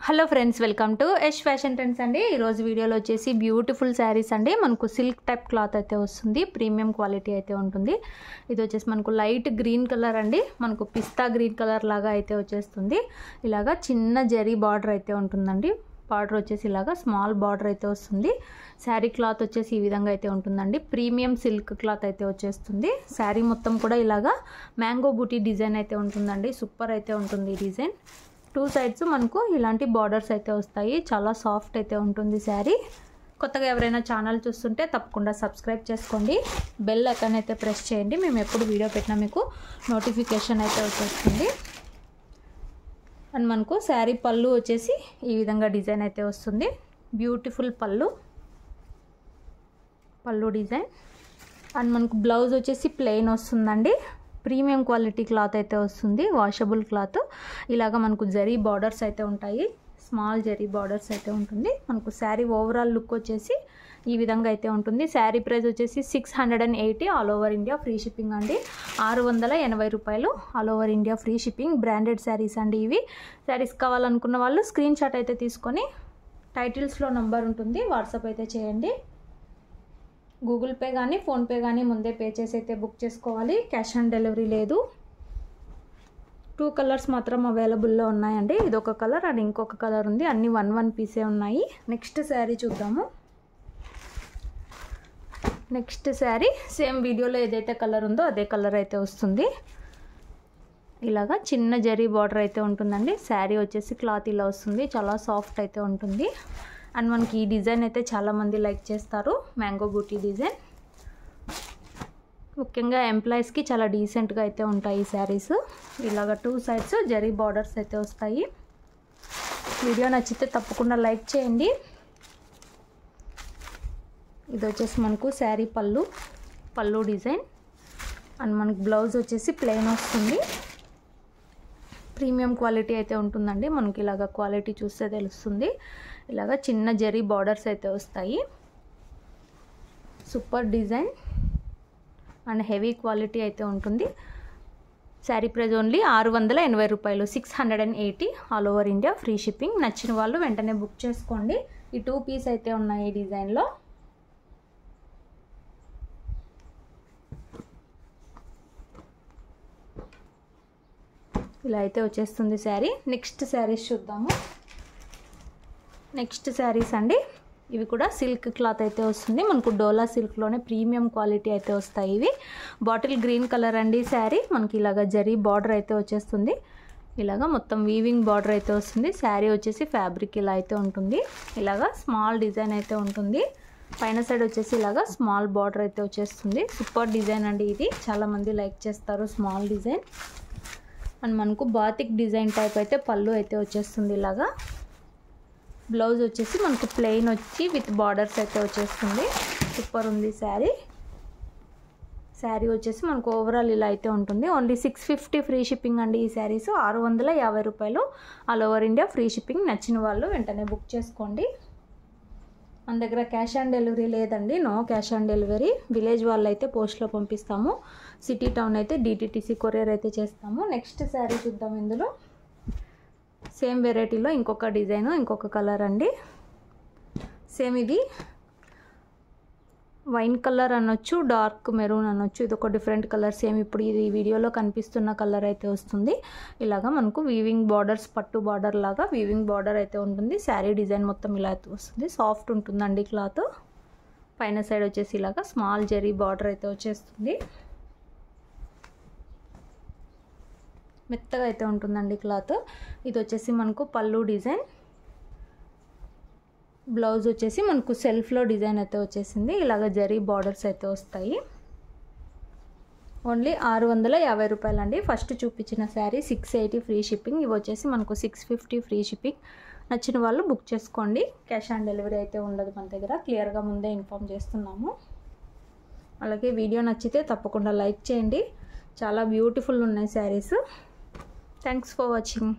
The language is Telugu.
Hello friends, welcome to Yash fashion trends అండి. ఈరోజు వీడియోలో వచ్చేసి బ్యూటిఫుల్ శారీస్ అండి. మనకు సిల్క్ టైప్ క్లాత్ అయితే వస్తుంది, ప్రీమియం క్వాలిటీ అయితే ఉంటుంది. ఇది వచ్చేసి మనకు లైట్ గ్రీన్ కలర్ అండి, మనకు పిస్తా గ్రీన్ కలర్ లాగా అయితే వచ్చేస్తుంది. ఇలాగా చిన్న జరీ బార్డర్ అయితే ఉంటుందండి. బార్డర్ వచ్చేసి ఇలాగా స్మాల్ బార్డర్ అయితే వస్తుంది. శారీ క్లాత్ వచ్చేసి ఈ విధంగా అయితే ఉంటుందండి. ప్రీమియం సిల్క్ క్లాత్ అయితే వచ్చేస్తుంది. శారీ మొత్తం కూడా ఇలాగా మ్యాంగో బూటీ డిజైన్ అయితే ఉంటుందండి. సూపర్ అయితే ఉంటుంది ఈ డిజైన్. టూ సైడ్స్ మనకు ఇలాంటి బార్డర్స్ అయితే వస్తాయి. చాలా సాఫ్ట్ అయితే ఉంటుంది శారీ. కొత్తగా ఎవరైనా ఛానల్ చూస్తుంటే తప్పకుండా సబ్స్క్రైబ్ చేసుకోండి, బెల్ ఐకాన్ అయితే ప్రెస్ చేయండి. మేము ఎప్పుడు వీడియో పెట్టినా మీకు నోటిఫికేషన్ అయితే వచ్చేస్తుంది. అండ్ మనకు శారీ పళ్ళు వచ్చేసి ఈ విధంగా డిజైన్ అయితే వస్తుంది. బ్యూటిఫుల్ పళ్ళు డిజైన్. అండ్ మనకు బ్లౌజ్ వచ్చేసి ప్లెయిన్ వస్తుందండి. ప్రీమియం క్వాలిటీ క్లాత్ అయితే వస్తుంది, వాషబుల్ క్లాత్. ఇలాగ మనకు జరీ బార్డర్స్ అయితే ఉంటాయి, స్మాల్ జరీ బార్డర్స్ అయితే ఉంటుంది. మనకు శారీ ఓవరాల్ లుక్ వచ్చేసి ఈ విధంగా అయితే ఉంటుంది. శారీ ప్రైస్ వచ్చేసి 680 all over India free shipping అండి. 680 రూపాయలు all over India free shipping. Branded saris అండి ఇవి. శారీస్ కావాలనుకున్న వాళ్ళు స్క్రీన్ షాట్ అయితే తీసుకొని టైటిల్స్లో నంబర్ ఉంటుంది, వాట్సాప్ అయితే చేయండి. గూగుల్ పే కానీ ఫోన్పే కానీ ముందే పే చేసి అయితే బుక్ చేసుకోవాలి. క్యాష్ ఆన్ డెలివరీ లేదు. 2 కలర్స్ మాత్రం అవైలబుల్లో ఉన్నాయండి. ఇదొక కలర్ అండ్ ఇంకొక కలర్ ఉంది. అన్నీ 1 పీసే ఉన్నాయి. నెక్స్ట్ శారీ చూద్దాము. నెక్స్ట్ శారీ సేమ్ వీడియోలో ఏదైతే కలర్ ఉందో అదే కలర్ అయితే వస్తుంది. ఇలాగా చిన్న జరీ బార్డర్ అయితే ఉంటుందండి. శారీ వచ్చేసి క్లాత్ ఇలా వస్తుంది, చాలా సాఫ్ట్ అయితే ఉంటుంది. అండ్ మనకి ఈ డిజైన్ అయితే చాలామంది లైక్ చేస్తారు, మ్యాంగో బూటీ డిజైన్. ముఖ్యంగా ఎంప్లాయీస్కి చాలా డీసెంట్గా అయితే ఉంటాయి ఈ శారీస్. ఇలాగ 2 సైడ్స్ జరీ బార్డర్స్ అయితే వస్తాయి. వీడియో నచ్చితే తప్పకుండా లైక్ చేయండి. ఇది వచ్చేసి మనకు శారీ పళ్ళు డిజైన్. అండ్ మనకు బ్లౌజ్ వచ్చేసి ప్లెయిన్ వస్తుంది. ప్రీమియం క్వాలిటీ అయితే ఉంటుందండి. మనకి ఇలాగ క్వాలిటీ చూస్తే తెలుస్తుంది. ఇలాగ చిన్న జరీ బార్డర్స్ అయితే వస్తాయి. Super design and heavy quality అయితే ఉంటుంది. శారీ ప్రైస్ ఓన్లీ 680 రూపాయలు, 680 all over India free shipping. నచ్చిన వాళ్ళు వెంటనే బుక్ చేసుకోండి. ఈ 2 పీస్ అయితే ఉన్నాయి ఈ డిజైన్లో. ఇలా అయితే వచ్చేస్తుంది శారీ. నెక్స్ట్ శారీస్ చూద్దాము. నెక్స్ట్ శారీస్ అండి, ఇవి కూడా సిల్క్ క్లాత్ అయితే వస్తుంది. మనకు డోలా సిల్క్లోనే ప్రీమియం క్వాలిటీ అయితే వస్తాయి ఇవి. బాటిల్ గ్రీన్ కలర్ అండి శారీ. మనకి ఇలాగ జరీ బార్డర్ అయితే వచ్చేస్తుంది. ఇలాగ మొత్తం వీవింగ్ బార్డర్ అయితే వస్తుంది. శారీ వచ్చేసి ఫ్యాబ్రిక్ ఇలా అయితే ఉంటుంది. ఇలాగ స్మాల్ డిజైన్ అయితే ఉంటుంది. పైన సైడ్ వచ్చేసి ఇలాగ స్మాల్ బార్డర్ అయితే వచ్చేస్తుంది. సూపర్ డిజైన్ అండి ఇది, చాలామంది లైక్ చేస్తారు స్మాల్ డిజైన్. అండ్ మనకు బాతిక్ డిజైన్ టైప్ అయితే పళ్ళు అయితే వచ్చేస్తుంది. ఇలాగా బ్లౌజ్ వచ్చేసి మనకు ప్లెయిన్ వచ్చి విత్ బార్డర్స్ అయితే వచ్చేస్తుంది. సూపర్ ఉంది శారీ. శారీ వచ్చేసి మనకు ఓవరాల్ ఇలా అయితే ఉంటుంది. ఓన్లీ 650 ఫ్రీ షిప్పింగ్ అండి ఈ శారీస్. 650 రూపాయలు all over India free shipping. నచ్చిన వాళ్ళు వెంటనే బుక్ చేసుకోండి. మన దగ్గర క్యాష్ ఆన్ డెలివరీ లేదండి, no cash on delivery. Village వాళ్ళు అయితే పోస్ట్లో పంపిస్తాము, సిటీ టౌన్ అయితే DTTC కొరియర్ అయితే చేస్తాము. నెక్స్ట్ శారీ చూద్దాం. ఇందులో సేమ్ వెరైటీలో ఇంకొక డిజైన్, ఇంకొక కలర్ అండి. సేమ్ ఇది వైన్ కలర్ అనొచ్చు, డార్క్ మెరూన్ అనొచ్చు. ఇది ఒక డిఫరెంట్ కలర్. సేమ్ ఇప్పుడు ఇది వీడియోలో కనిపిస్తున్న కలర్ అయితే వస్తుంది. ఇలాగా మనకు వీవింగ్ బార్డర్స్, పట్టు బార్డర్ లాగా వీవింగ్ బార్డర్ అయితే ఉంటుంది. శారీ డిజైన్ మొత్తం ఇలా అయితే వస్తుంది. సాఫ్ట్ ఉంటుందండి క్లాత్. పైన సైడ్ వచ్చేసి ఇలాగా స్మాల్ జరీ బార్డర్ అయితే వచ్చేస్తుంది. మెత్తగా అయితే ఉంటుందండి క్లాత్. ఇది వచ్చేసి మనకు పళ్ళు డిజైన్. బ్లౌజ్ వచ్చేసి మనకు సెల్ఫ్లో డిజైన్ అయితే వచ్చేసింది. ఇలాగ జరీ బార్డర్స్ అయితే వస్తాయి. ఓన్లీ 650 రూపాయలు అండి. ఫస్ట్ చూపించిన శారీ 680 ఫ్రీ షిప్పింగ్. ఇవి వచ్చేసి మనకు 650 ఫ్రీ షిప్పింగ్. నచ్చిన వాళ్ళు బుక్ చేసుకోండి. క్యాష్ ఆన్ డెలివరీ అయితే ఉండదు మన దగ్గర, క్లియర్గా ముందే ఇన్ఫామ్ చేస్తున్నాము. అలాగే వీడియో నచ్చితే తప్పకుండా లైక్ చేయండి. చాలా బ్యూటిఫుల్ ఉన్నాయి శారీస్. Thanks for watching.